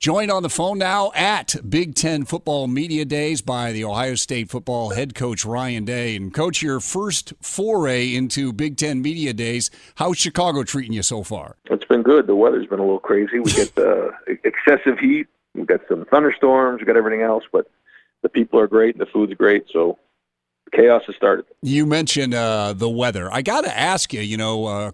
Joined on the phone now at Big Ten Football Media Days by the Ohio State football head coach Ryan Day. And, Coach, your first foray into Big Ten Media Days, how's Chicago treating you so far? It's been good. The weather's been a little crazy. We get excessive heat. We've got some thunderstorms. We've got everything else. But the people are great and the food's great. So chaos has started. You mentioned the weather. I got to ask you,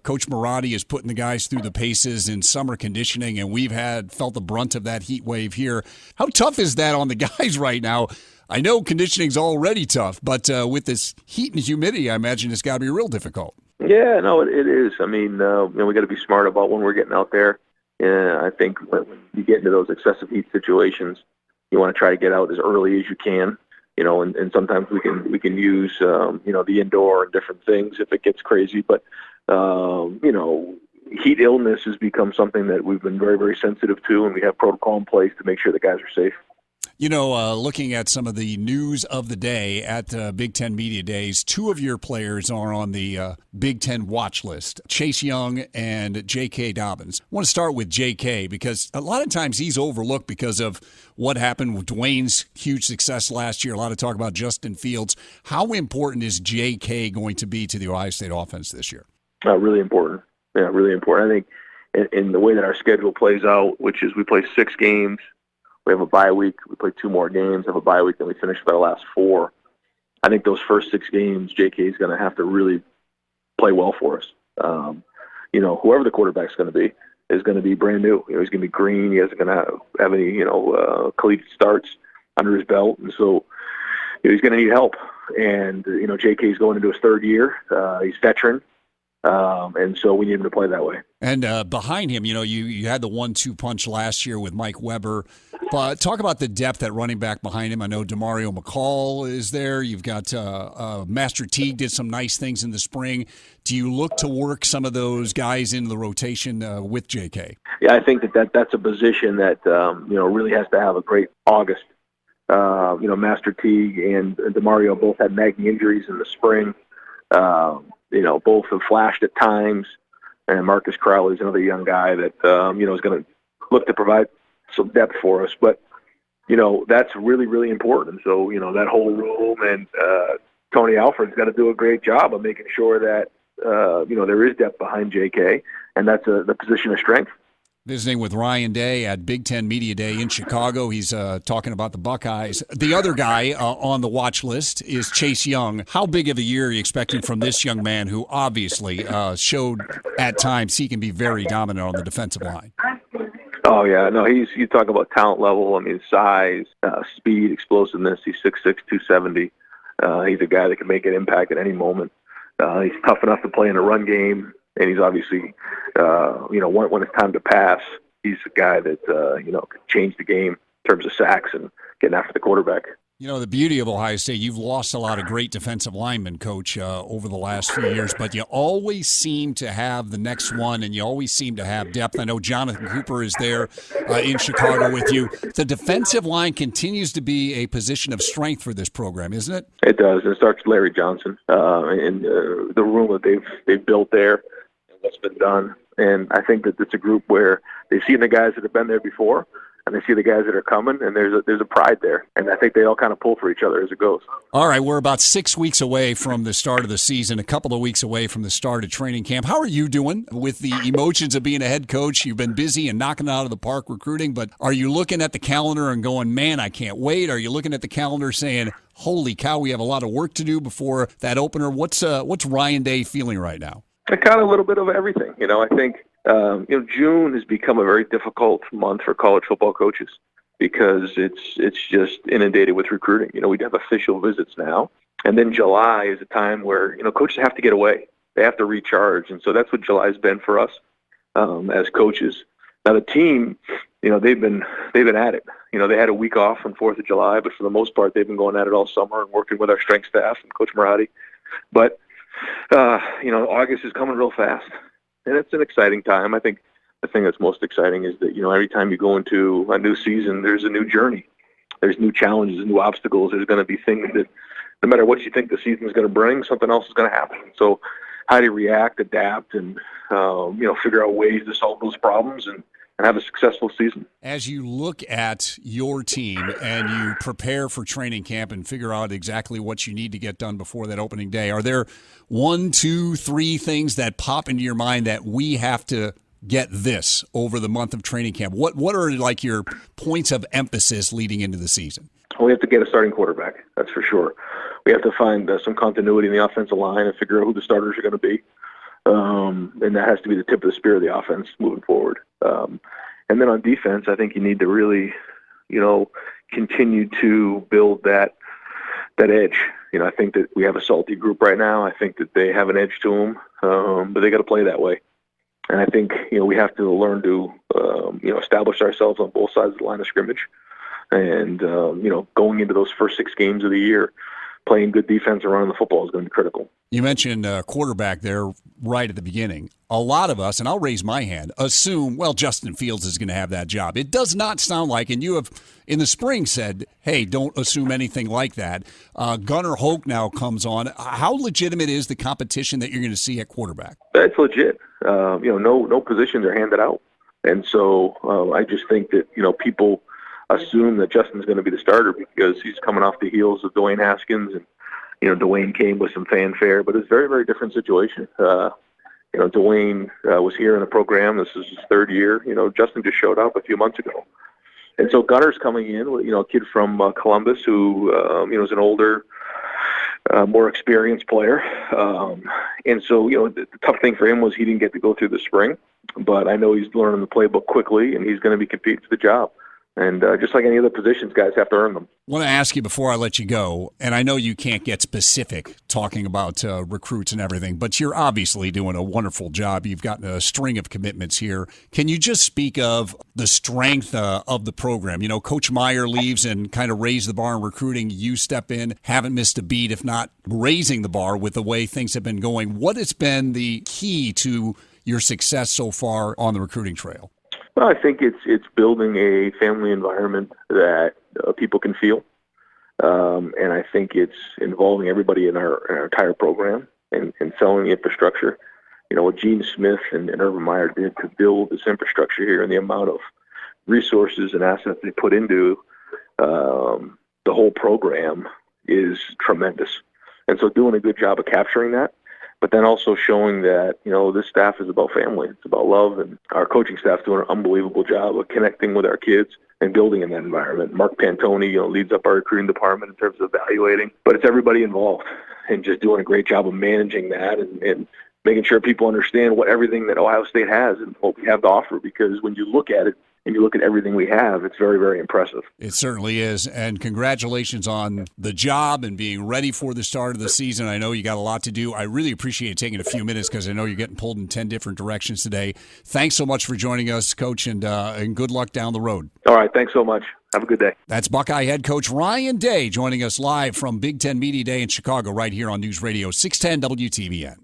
Coach Marotti is putting the guys through the paces in summer conditioning, and we've felt the brunt of that heat wave here. How tough is that on the guys right now? I know conditioning's already tough, but with this heat and humidity, I imagine it's got to be real difficult. Yeah, no, it is. I mean, we got to be smart about when we're getting out there. I think when you get into those excessive heat situations, you want to try to get out as early as you can. And sometimes we can use, the indoor and different things if it gets crazy. But, heat illness has become something that we've been very, very sensitive to, and we have protocol in place to make sure the guys are safe. Looking at some of the news of the day at Big Ten Media Days, two of your players are on the Big Ten watch list, Chase Young and J.K. Dobbins. I want to start with J.K. because a lot of times he's overlooked because of what happened with Dwayne's huge success last year. A lot of talk about Justin Fields. How important is J.K. going to be to the Ohio State offense this year? Really important. Yeah, really important. I think in the way that our schedule plays out, which is we play 6 games, we have a bye week. We play 2 more games, have a bye week, then we finish with our last 4. I think those first 6 games, JK is going to have to really play well for us. Whoever the quarterback's going to be is going to be brand new. He's going to be green. He isn't going to have any, collegiate starts under his belt. And so he's going to need help. And, JK is going into his 3rd year. He's veteran. And so we need him to play that way. And behind him, you had the 1-2 punch last year with Mike Weber. But talk about the depth at running back behind him. I know Demario McCall is there. You've got Master Teague did some nice things in the spring. Do you look to work some of those guys into the rotation with JK? Yeah, I think that's a position that, really has to have a great August. Master Teague and Demario both had nagging injuries in the spring. Both have flashed at times, and Marcus Crowley is another young guy that, is going to look to provide some depth for us. But, that's really, really important. So, that whole room and Tony Alfred's got to do a great job of making sure that, there is depth behind JK, and that's the position of strength. Visiting with Ryan Day at Big Ten Media Day in Chicago. He's talking about the Buckeyes. The other guy on the watch list is Chase Young. How big of a year are you expecting from this young man who obviously showed at times he can be very dominant on the defensive line? Oh, yeah. No, you talk about talent level. I mean, size, speed, explosiveness. He's 6'6", 270. He's a guy that can make an impact at any moment. He's tough enough to play in a run game. And he's obviously, when it's time to pass, he's a guy that, could change the game in terms of sacks and getting after the quarterback. The beauty of Ohio State, you've lost a lot of great defensive linemen, Coach, over the last few years, but you always seem to have the next one, and you always seem to have depth. I know Jonathan Cooper is there in Chicago with you. The defensive line continues to be a position of strength for this program, isn't it? It does. It starts with Larry Johnson and the room that they've built there. What's been done, and I think that it's a group where they've seen the guys that have been there before, and they see the guys that are coming, and there's a pride there, and I think they all kind of pull for each other as it goes. All right, we're about 6 weeks away from the start of the season, a couple of weeks away from the start of training camp. How are you doing with the emotions of being a head coach? You've been busy and knocking it out of the park recruiting, but are you looking at the calendar and going, man, I can't wait? Are you looking at the calendar saying, holy cow, we have a lot of work to do before that opener? What's Ryan Day feeling right now? Kind of a little bit of everything. I think, June has become a very difficult month for college football coaches because it's just inundated with recruiting. We'd have official visits now. And then July is a time where, coaches have to get away. They have to recharge. And so that's what July's been for us as coaches. Now the team, they've been at it. They had a week off on 4th of July, but for the most part, they've been going at it all summer and working with our strength staff and Coach Marotti. But August is coming real fast, and it's an exciting time. I think the thing that's most exciting is that, every time you go into a new season, there's a new journey. There's new challenges, new obstacles. There's going to be things that no matter what you think the season is going to bring, something else is going to happen. So how do you react, adapt, and, figure out ways to solve those problems and and have a successful season. As you look at your team and you prepare for training camp and figure out exactly what you need to get done before that opening day, are there 1, 2, 3 things that pop into your mind that we have to get this over the month of training camp? What are like your points of emphasis leading into the season? Well, we have to get a starting quarterback, that's for sure. We have to find some continuity in the offensive line and figure out who the starters are going to be. And that has to be the tip of the spear of the offense moving forward. And then on defense, I think you need to really, continue to build that edge. I think that we have a salty group right now. I think that they have an edge to them, but they got to play that way. And I think, we have to learn to, establish ourselves on both sides of the line of scrimmage. And, going into those first 6 games of the year, playing good defense and running the football is going to be critical. You mentioned quarterback there right at the beginning. A lot of us, and I'll raise my hand, assume, well, Justin Fields is going to have that job. It does not sound like, and you have in the spring said, hey, don't assume anything like that. Gunnar Hoke now comes on. How legitimate is the competition that you're going to see at quarterback? It's legit. No positions are handed out. And so I just think that, people assume that Justin's going to be the starter because he's coming off the heels of Dwayne Haskins, and Dwayne came with some fanfare, but it's a very, very different situation. Dwayne was here in the program. This is his 3rd year. Justin just showed up a few months ago, and so Gunner's coming in. A kid from Columbus who is an older, more experienced player, and so the tough thing for him was he didn't get to go through the spring, but I know he's learning the playbook quickly, and he's going to be competing for the job. And just like any other positions, guys have to earn them. I want to ask you before I let you go, and I know you can't get specific talking about recruits and everything, but you're obviously doing a wonderful job. You've gotten a string of commitments here. Can you just speak of the strength of the program? Coach Meyer leaves and kind of raised the bar in recruiting. You step in, haven't missed a beat, if not raising the bar with the way things have been going. What has been the key to your success so far on the recruiting trail? Well, I think it's building a family environment that people can feel, and I think it's involving everybody in our entire program and selling the infrastructure. What Gene Smith and Urban Meyer did to build this infrastructure here and the amount of resources and assets they put into the whole program is tremendous. And so doing a good job of capturing that, but then also showing that, this staff is about family. It's about love, and our coaching staff's doing an unbelievable job of connecting with our kids and building in that environment. Mark Pantoni, leads up our recruiting department in terms of evaluating, but it's everybody involved and just doing a great job of managing that and making sure people understand what everything that Ohio State has and what we have to offer, because when you look at it, and you look at everything we have, it's very, very impressive. It certainly is. And congratulations on the job and being ready for the start of the season. I know you got a lot to do. I really appreciate taking a few minutes because I know you're getting pulled in 10 different directions today. Thanks so much for joining us, Coach, and good luck down the road. All right. Thanks so much. Have a good day. That's Buckeye head coach Ryan Day joining us live from Big Ten Media Day in Chicago right here on News Radio 610 WTVN.